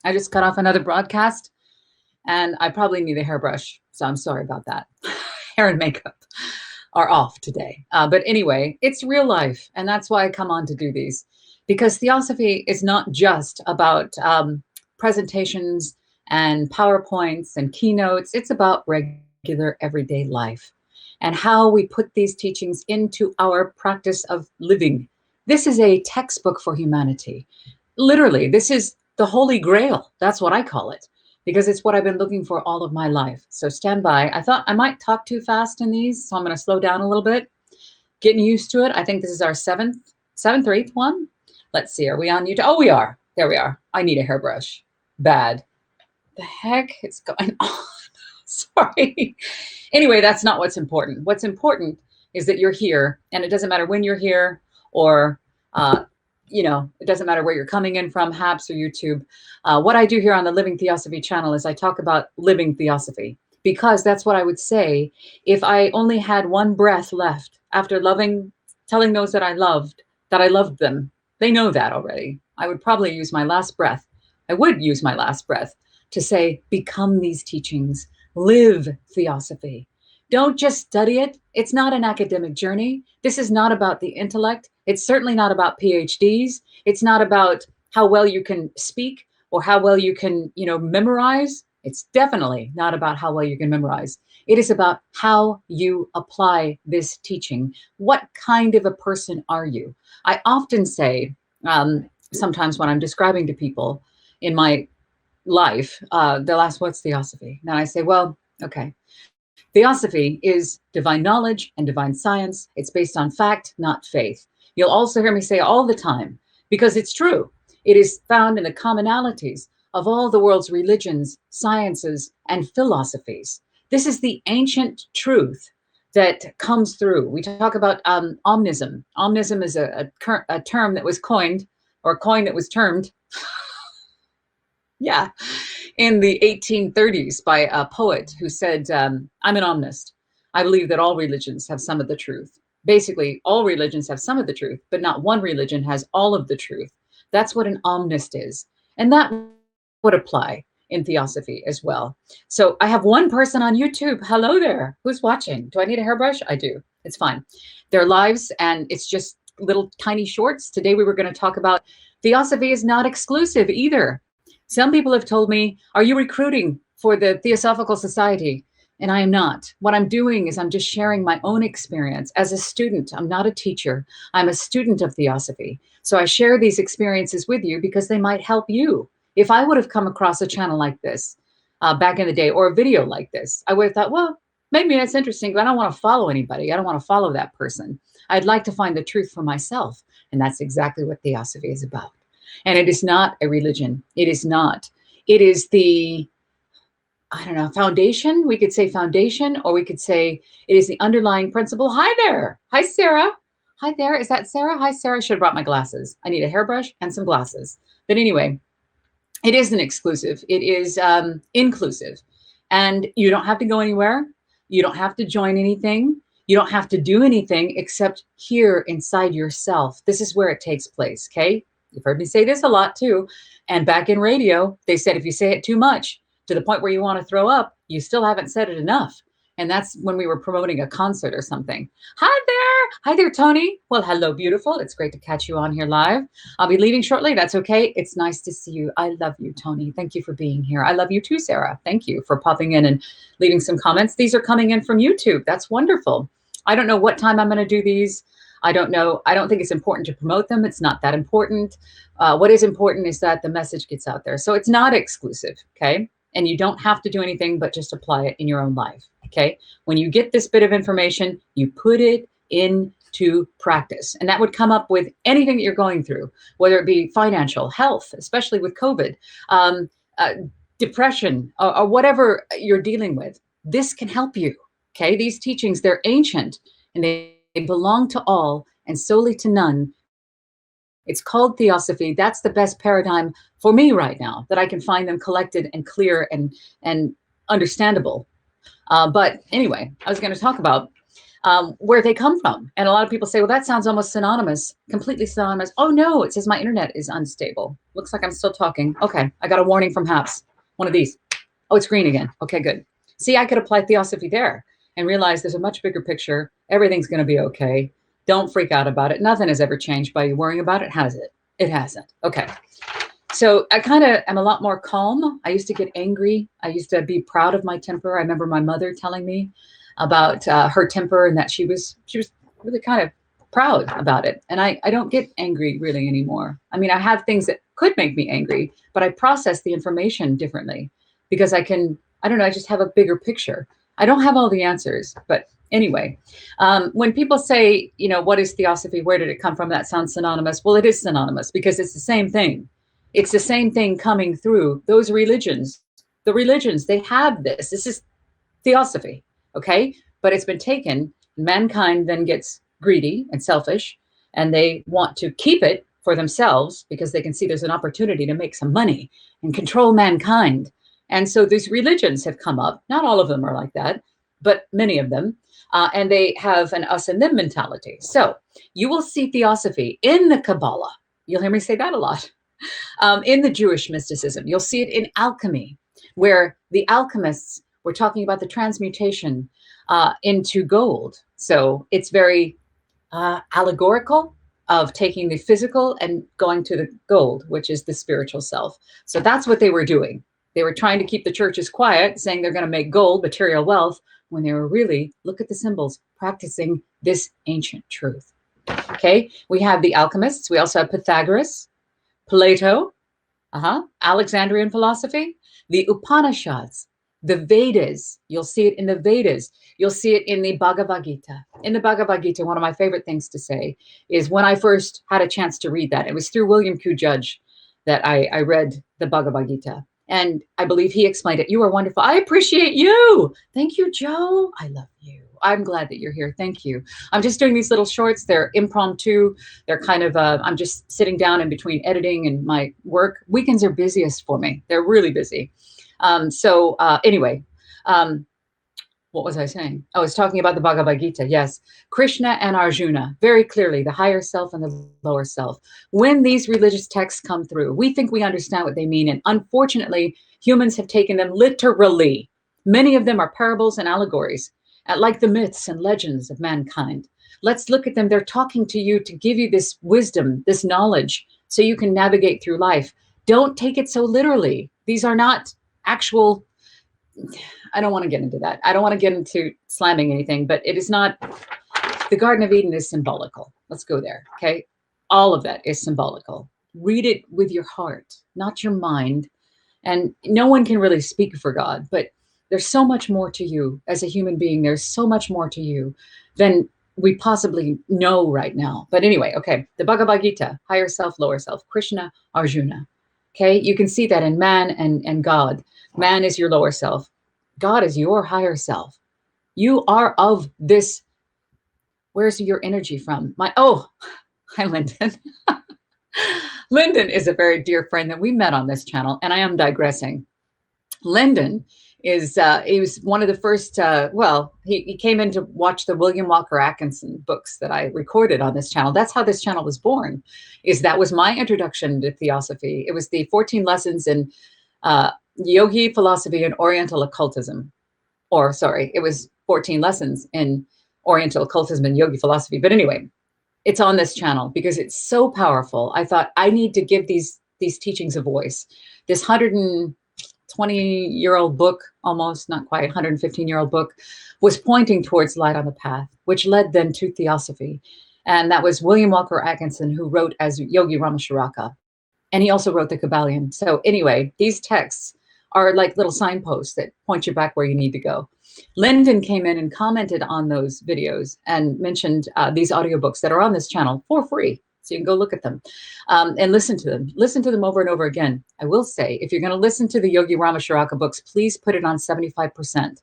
I just cut off another broadcast and I probably need a hairbrush. So I'm sorry about that. Hair and makeup are off today. But anyway, it's real life. And that's why I come on to do these, because Theosophy is not just about presentations and PowerPoints and keynotes. It's about regular everyday life and how we put these teachings into our practice of living. This is a textbook for humanity. Literally, this is the Holy Grail. That's what I call it, because it's what I've been looking for all of my life. So stand by. I thought I might talk too fast in these, so I'm going to slow down a little bit. Getting used to it. I think this is our seventh or eighth one. Let's see. Are we on YouTube? Oh, we are. There we are. I need a hairbrush. Bad. The heck is going on? Sorry. Anyway, that's not what's important. What's important is that you're here, and it doesn't matter when you're here, or it doesn't matter where you're coming in from, Habs or YouTube. What I do here on the Living Theosophy channel is I talk about living Theosophy, because that's what I would say if I only had one breath left after telling those that I loved them. They know that already. I would probably use my last breath. I would use my last breath to say, become these teachings, live Theosophy. Don't just study it. It's not an academic journey. This is not about the intellect. It's certainly not about PhDs. It's not about how well you can speak or how well you can, memorize. It's definitely not about how well you can memorize. It is about how you apply this teaching. What kind of a person are you? I often say, sometimes when I'm describing to people in my life, they'll ask, what's Theosophy? And I say, well, okay. Theosophy is divine knowledge and divine science. It's based on fact, not faith. You'll also hear me say all the time, because it's true. It is found in the commonalities of all the world's religions, sciences, and philosophies. This is the ancient truth that comes through. We talk about omnism. Omnism is a term that was coined, or a coin that was termed, yeah, in the 1830s by a poet who said, I'm an omnist. I believe that all religions have some of the truth. Basically, all religions have some of the truth, but not one religion has all of the truth. That's what an omnist is. And that would apply in Theosophy as well. So I have one person on YouTube. Hello there. Who's watching? Do I need a hairbrush? I do. It's fine. Their lives, and it's just little tiny shorts. Today we were going to talk about Theosophy is not exclusive either. Some people have told me, are you recruiting for the Theosophical Society? And I am not. What I'm doing is I'm just sharing my own experience as a student. I'm not a teacher. I'm a student of Theosophy. So I share these experiences with you because they might help you. If I would have come across a channel like this back in the day, or a video like this, I would have thought, well, maybe that's interesting, but I don't want to follow anybody. I don't want to follow that person. I'd like to find the truth for myself. And that's exactly what Theosophy is about. And it is not a religion. It is not. It is the, foundation. We could say foundation, or we could say it is the underlying principle. Hi there. Hi, Sarah. Hi there. Is that Sarah? Hi, Sarah. I should have brought my glasses. I need a hairbrush and some glasses. But anyway, it isn't exclusive. It is inclusive. And you don't have to go anywhere. You don't have to join anything. You don't have to do anything except here inside yourself. This is where it takes place, okay? You've heard me say this a lot too. And back in radio, they said if you say it too much to the point where you want to throw up, you still haven't said it enough. And that's when we were promoting a concert or something. Hi there. Hi there, Tony. Well, hello, beautiful. It's great to catch you on here live. I'll be leaving shortly. That's okay. It's nice to see you. I love you, Tony. Thank you for being here. I love you too, Sarah. Thank you for popping in and leaving some comments. These are coming in from YouTube. That's wonderful. I don't know what time I'm going to do these. I don't know. I don't think it's important to promote them. It's not that important. What is important is that the message gets out there. So it's not exclusive, okay? And you don't have to do anything but just apply it in your own life, okay? When you get this bit of information, you put it into practice. And that would come up with anything that you're going through, whether it be financial, health, especially with COVID, depression, or whatever you're dealing with. This can help you, okay? These teachings, they're ancient, and they belong to all and solely to none. It's called Theosophy. That's the best paradigm for me right now, that I can find them collected and clear and understandable. But anyway, I was going to talk about where they come from. And a lot of people say, well, that sounds almost synonymous, completely synonymous. Oh no, it says my internet is unstable. Looks like I'm still talking. Okay, I got a warning from HAPS. One of these. Oh, it's green again. Okay, good. See, I could apply Theosophy there and realize there's a much bigger picture. Everything's going to be okay. Don't freak out about it. Nothing has ever changed by you worrying about it, has it? It hasn't. Okay. So I kind of am a lot more calm. I used to get angry. I used to be proud of my temper. I remember my mother telling me about her temper and that she was really kind of proud about it. And I don't get angry really anymore. I mean, I have things that could make me angry, but I process the information differently because I don't know, I just have a bigger picture. I don't have all the answers, but anyway, when people say, what is Theosophy? Where did it come from? That sounds synonymous. Well, it is synonymous because it's the same thing. It's the same thing coming through those religions. The religions, they have this. This is Theosophy, okay? But it's been taken. Mankind then gets greedy and selfish, and they want to keep it for themselves because they can see there's an opportunity to make some money and control mankind. And so these religions have come up. Not all of them are like that, but many of them. And they have an us and them mentality. So you will see Theosophy in the Kabbalah. You'll hear me say that a lot. In the Jewish mysticism, you'll see it in alchemy, where the alchemists were talking about the transmutation into gold. So it's very allegorical of taking the physical and going to the gold, which is the spiritual self. So that's what they were doing. They were trying to keep the churches quiet, saying they're going to make gold, material wealth, when they were really, look at the symbols, practicing this ancient truth. Okay, we have the alchemists. We also have Pythagoras, Plato, Alexandrian philosophy, the Upanishads, the Vedas. You'll see it in the Vedas. You'll see it in the Bhagavad Gita. In the Bhagavad Gita, one of my favorite things to say is when I first had a chance to read that, it was through William Q. Judge that I read the Bhagavad Gita. And I believe he explained it. You are wonderful. I appreciate you. Thank you, Joe. I love you. I'm glad that you're here. Thank you. I'm just doing these little shorts. They're impromptu. They're kind of, I'm just sitting down in between editing and my work. Weekends are busiest for me. They're really busy. Anyway, what was I saying? I was talking about the Bhagavad Gita. Yes. Krishna and Arjuna, very clearly, the higher self and the lower self. When these religious texts come through, we think we understand what they mean. And unfortunately, humans have taken them literally. Many of them are parables and allegories, like the myths and legends of mankind. Let's look at them. They're talking to you to give you this wisdom, this knowledge, so you can navigate through life. Don't take it so literally. These are not actual... I don't want to get into that. I don't want to get into slamming anything, but it is not... The Garden of Eden is symbolical. Let's go there, okay? All of that is symbolical. Read it with your heart, not your mind. And no one can really speak for God, but there's so much more to you as a human being. There's so much more to you than we possibly know right now. But anyway, okay, the Bhagavad Gita, higher self, lower self, Krishna, Arjuna. Okay, you can see that in man and God. Man is your lower self. God is your higher self. You are of this. Where's your energy from? Hi, Lyndon. Lyndon is a very dear friend that we met on this channel, and I am digressing. Lyndon is, he was one of the first, he came in to watch the William Walker Atkinson books that I recorded on this channel. That's how this channel was born, that was my introduction to Theosophy. It was the 14 lessons in Yogi philosophy and Oriental occultism. It was 14 lessons in Oriental occultism and Yogi philosophy. But anyway, it's on this channel because it's so powerful. I thought I need to give these teachings a voice. This 120-year-old book, almost, not quite, 115-year-old book, was pointing towards light on the path, which led then to Theosophy. And that was William Walker Atkinson, who wrote as Yogi Ramacharaka. And he also wrote the Kabbalion. So anyway, these texts are like little signposts that point you back where you need to go. Lyndon came in and commented on those videos and mentioned these audiobooks that are on this channel for free. So you can go look at them and listen to them. Listen to them over and over again. I will say, if you're going to listen to the Yogi Ramacharaka books, please put it on 75%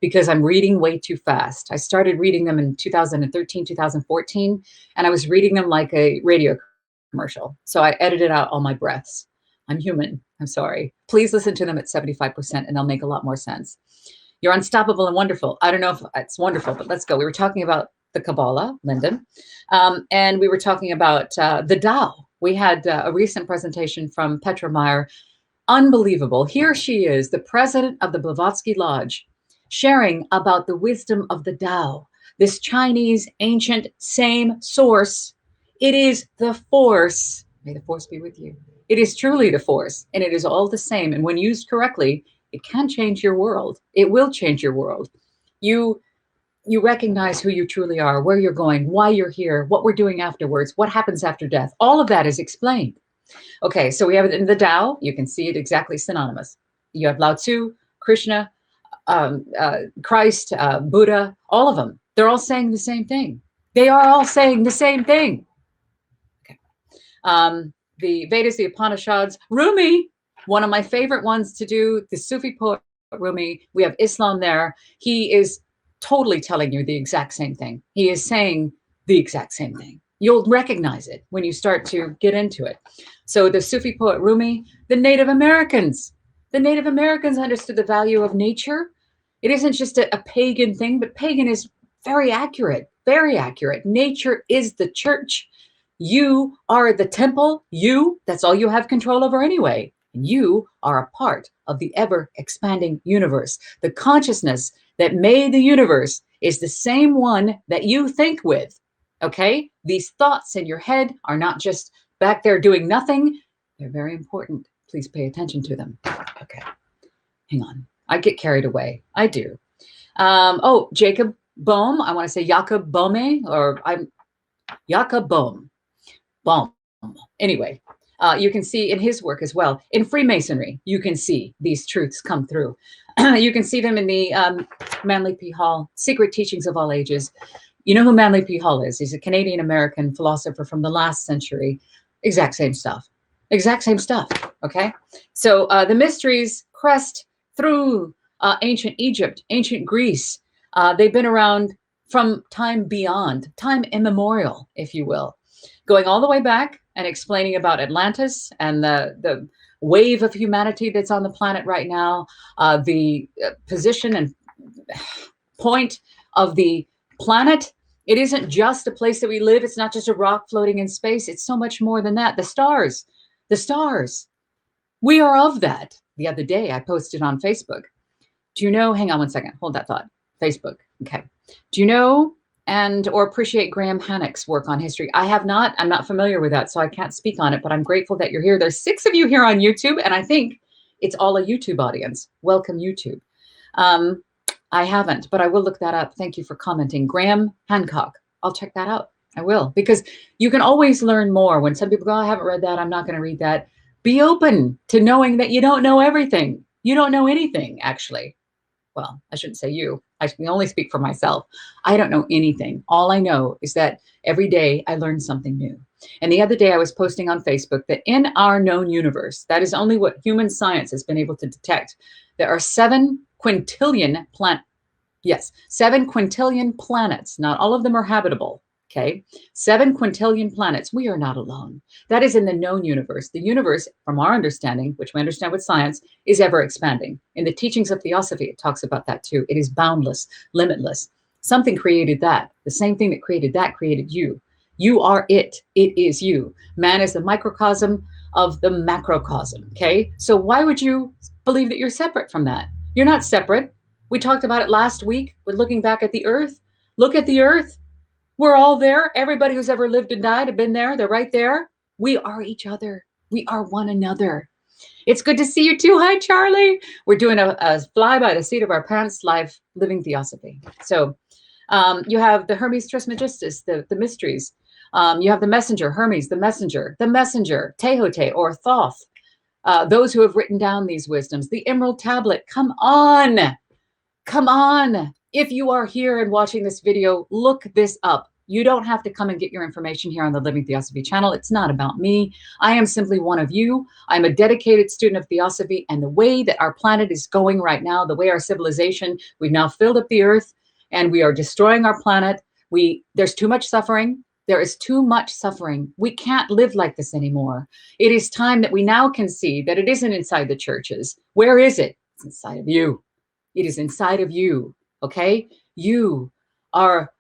because I'm reading way too fast. I started reading them in 2013, 2014, and I was reading them like a radio commercial. So I edited out all my breaths. I'm human. I'm sorry. Please listen to them at 75% and they'll make a lot more sense. You're unstoppable and wonderful. I don't know if it's wonderful, but let's go. We were talking about the Kabbalah, Lyndon, and we were talking about the Tao. We had a recent presentation from Petra Meyer. Unbelievable. Here she is, the president of the Blavatsky Lodge, sharing about the wisdom of the Tao, this Chinese ancient same source. It is the force. May the force be with you. It is truly the force, and it is all the same. And when used correctly, it can change your world. It will change your world. You recognize who you truly are, where you're going, why you're here, what we're doing afterwards, what happens after death. All of that is explained. Okay, so we have it in the Tao. You can see it exactly synonymous. You have Lao Tzu, Krishna, Christ, Buddha, all of them. They're all saying the same thing. They are all saying the same thing. Okay. The Vedas, the Upanishads, Rumi, one of my favorite ones to do, the Sufi Poet Rumi. We have Islam there. He is totally telling you the exact same thing. He is saying the exact same thing. You'll recognize it when you start to get into it. So the Sufi poet Rumi, the Native Americans understood the value of nature. It isn't just a pagan thing, but pagan is very accurate, very accurate. Nature is the church. You are the temple. That's all you have control over anyway. You are a part of the ever expanding universe. The consciousness that made the universe is the same one that you think with. Okay? These thoughts in your head are not just back there doing nothing. They're very important. Please pay attention to them. Okay. Hang on. I get carried away. I do. Jakob Bohme. I want to say Jakob Bohme, or I'm Jakob Bohme. Bohme. Anyway, you can see in his work as well. In Freemasonry, you can see these truths come through. You can see them in the Manly P. Hall, Secret Teachings of All Ages. You know who Manly P. Hall is? He's a Canadian-American philosopher from the last century. Exact same stuff. Exact same stuff, okay? So the mysteries crest through ancient Egypt, ancient Greece. They've been around from time beyond, time immemorial, if you will, going all the way back and explaining about Atlantis and the wave of humanity that's on the planet right now, the position and point of the planet. It isn't just a place that we live. It's not just a rock floating in space. It's so much more than that. The stars. We are of that. The other day I posted on Facebook. Do you know, hang on one second, hold that thought. Facebook, okay. Do you know or appreciate Graham Hancock's work on history? I have not, I'm not familiar with that, so I can't speak on it, but I'm grateful that you're here. There's 6 of you here on YouTube, and I think it's all a YouTube audience. Welcome, YouTube. I haven't, but I will look that up. Thank you for commenting. Graham Hancock. I'll check that out. I will, because you can always learn more. When some people go, I haven't read that, I'm not going to read that. Be open to knowing that you don't know everything. You don't know anything, actually. Well, I shouldn't say you. I can only speak for myself. I don't know anything. All I know is that every day I learn something new. And the other day I was posting on Facebook that in our known universe, that is only what human science has been able to detect, there are 7 quintillion 7 quintillion planets. Not all of them are habitable. Okay, 7 quintillion planets. We are not alone. That is in the known universe. The universe, from our understanding, which we understand with science, is ever expanding. In the teachings of Theosophy, it talks about that too. It is boundless, limitless. Something created that. The same thing that created you. You are it. It is you. Man is the microcosm of the macrocosm. Okay, so why would you believe that you're separate from that? You're not separate. We talked about it last week with looking back at the earth. Look at the earth. We're all there. Everybody who's ever lived and died have been there. They're right there. We are each other. We are one another. It's good to see you too. Hi, Charlie. We're doing a fly by the seat of our pants live living Theosophy. So you have the Hermes Trismegistos, the mysteries. You have the messenger, Hermes, the messenger, Tehote or Thoth. Those who have written down these wisdoms, the Emerald Tablet. Come on. Come on. If you are here and watching this video, look this up. You don't have to come and get your information here on the Living Theosophy channel. It's not about me. I am simply one of you. I'm a dedicated student of Theosophy, and the way that our planet is going right now, the way our civilization, we've now filled up the earth and we are destroying our planet. There's too much suffering. There is too much suffering. We can't live like this anymore. It is time that we now can see that it isn't inside the churches. Where is it? It's inside of you. It is inside of you. Okay? You are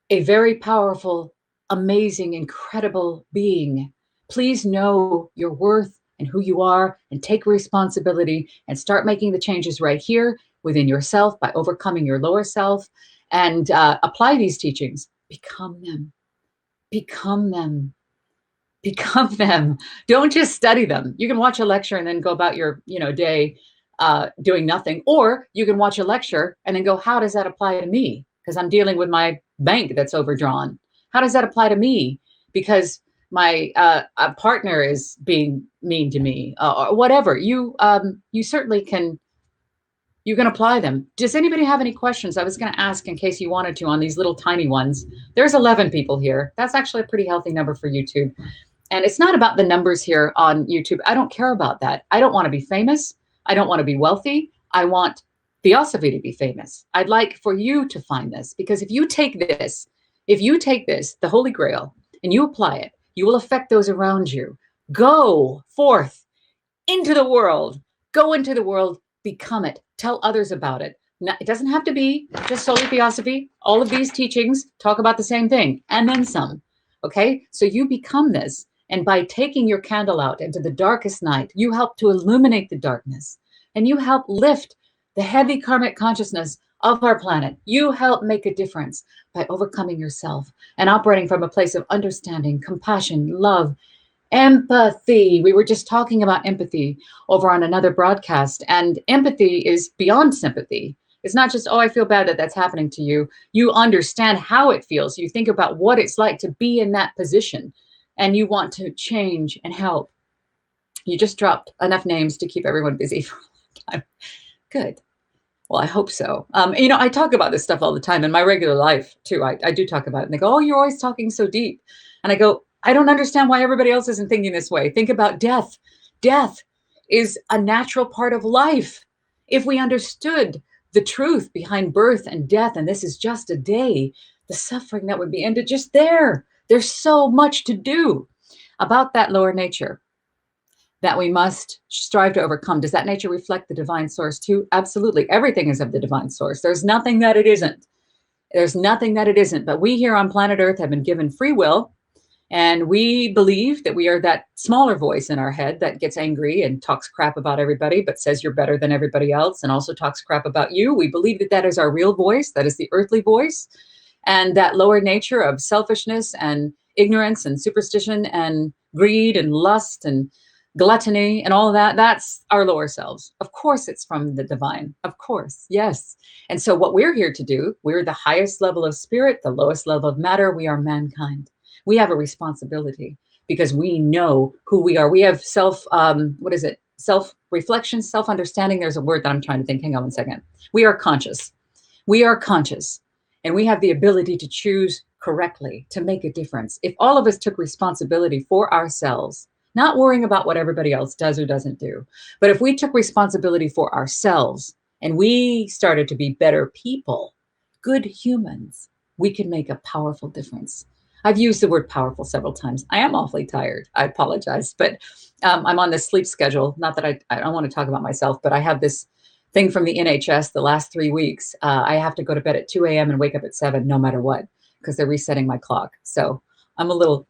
a very powerful, amazing, incredible being. Please know your worth and who you are, and take responsibility and start making the changes right here within yourself by overcoming your lower self, and apply these teachings. Become them. Become them. Become them. Don't just study them. You can watch a lecture and then go about your day doing nothing, or you can watch a lecture and then go, how does that apply to me? Because I'm dealing with my bank that's overdrawn. How does that apply to me? Because my partner is being mean to me, or whatever. You certainly can. You can apply them. Does anybody have any questions? I was going to ask in case you wanted to on these little tiny ones. There's 11 people here. That's actually a pretty healthy number for YouTube. And it's not about the numbers here on YouTube. I don't care about that. I don't want to be famous. I don't want to be wealthy. I want Theosophy to be famous. I'd like for you to find this, because if you take this, the Holy Grail, and you apply it, you will affect those around you. Go forth into the world. Go into the world, become it. Tell others about it. Now, it doesn't have to be just solely Theosophy. All of these teachings talk about the same thing, and then some. Okay? So you become this. And by taking your candle out into the darkest night, you help to illuminate the darkness. And you help lift the heavy karmic consciousness of our planet. You help make a difference by overcoming yourself and operating from a place of understanding, compassion, love, empathy. We were just talking about empathy over on another broadcast. And empathy is beyond sympathy. It's not just, oh, I feel bad that that's happening to you. You understand how it feels. You think about what it's like to be in that position. And you want to change and help. You just dropped enough names to keep everyone busy for a long time. Good. Well, I hope so. I talk about this stuff all the time in my regular life too. I do talk about it. And they go, oh, you're always talking so deep. And I go, I don't understand why everybody else isn't thinking this way. Think about death. Death is a natural part of life. If we understood the truth behind birth and death, and this is just a day, the suffering that would be ended just there. There's so much to do about that lower nature that we must strive to overcome. Does that nature reflect the divine source too? Absolutely. Everything is of the divine source. There's nothing that it isn't. There's nothing that it isn't. But we here on planet Earth have been given free will, and we believe that we are that smaller voice in our head that gets angry and talks crap about everybody, but says you're better than everybody else, and also talks crap about you. We believe that that is our real voice. That is the earthly voice. And that lower nature of selfishness and ignorance and superstition and greed and lust and gluttony and all of that, that's our lower selves. Of course, it's from the divine. Of course, yes. And so what we're here to do, we're the highest level of spirit, the lowest level of matter. We are mankind. We have a responsibility because we know who we are. We have self-reflection, self-understanding. There's a word that I'm trying to think. Hang on one second. We are conscious. We are conscious. And we have the ability to choose correctly, to make a difference. If all of us took responsibility for ourselves, not worrying about what everybody else does or doesn't do, but if we took responsibility for ourselves and we started to be better people, good humans, we can make a powerful difference. I've used the word powerful several times. I am awfully tired. I apologize, but I'm on this sleep schedule. Not that I don't want to talk about myself, but I have this thing from the NHS the last 3 weeks. I have to go to bed at 2 a.m. and wake up at 7 no matter what, because they're resetting my clock. So I'm a little,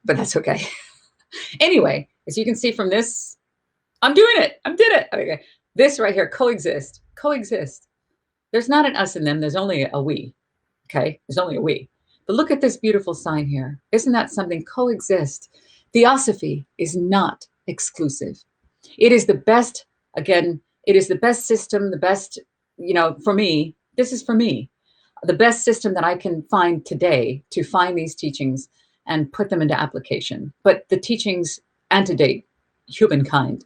but that's okay. Anyway, as you can see from this, I'm doing it. I did it. Okay. This right here, coexist. Coexist. There's not an us in them. There's only a we. Okay. There's only a we. But look at this beautiful sign here. Isn't that something? Coexist. Theosophy is not exclusive. It is the best, again, it is the best system, the best, for me, this is for me, the best system that I can find today to find these teachings and put them into application. But the teachings antedate humankind.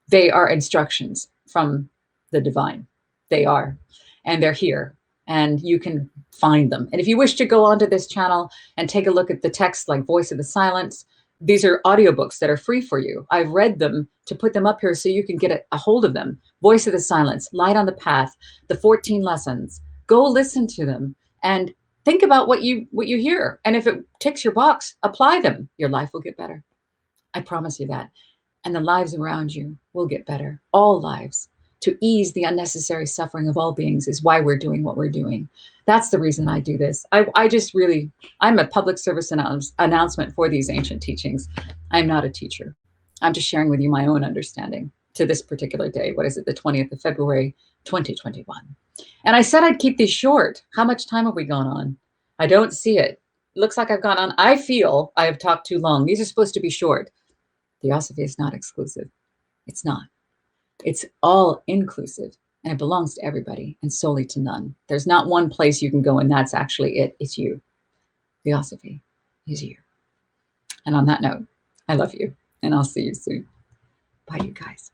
They are instructions from the divine. They are, and they're here, and you can find them. And if you wish to go onto this channel and take a look at the text like Voice of the Silence, these are audiobooks that are free for you. I've read them to put them up here so you can get a hold of them. Voice of the Silence, Light on the Path, the 14 lessons. Go listen to them and think about what you hear. And if it ticks your box, apply them. Your life will get better. I promise you that. And the lives around you will get better. All lives. to ease the unnecessary suffering of all beings is why we're doing what we're doing. That's the reason I do this. I just really, I'm a public service announcement for these ancient teachings. I'm not a teacher. I'm just sharing with you my own understanding to this particular day. What is it? The 20th of February, 2021. And I said I'd keep these short. How much time have we gone on? I don't see it. It looks like I've gone on. I feel I have talked too long. These are supposed to be short. Theosophy is not exclusive. It's not. It's all inclusive, and it belongs to everybody and solely to none. There's not one place you can go, and that's actually it. It's you. Theosophy is you. And on that note, I love you, and I'll see you soon. Bye, you guys.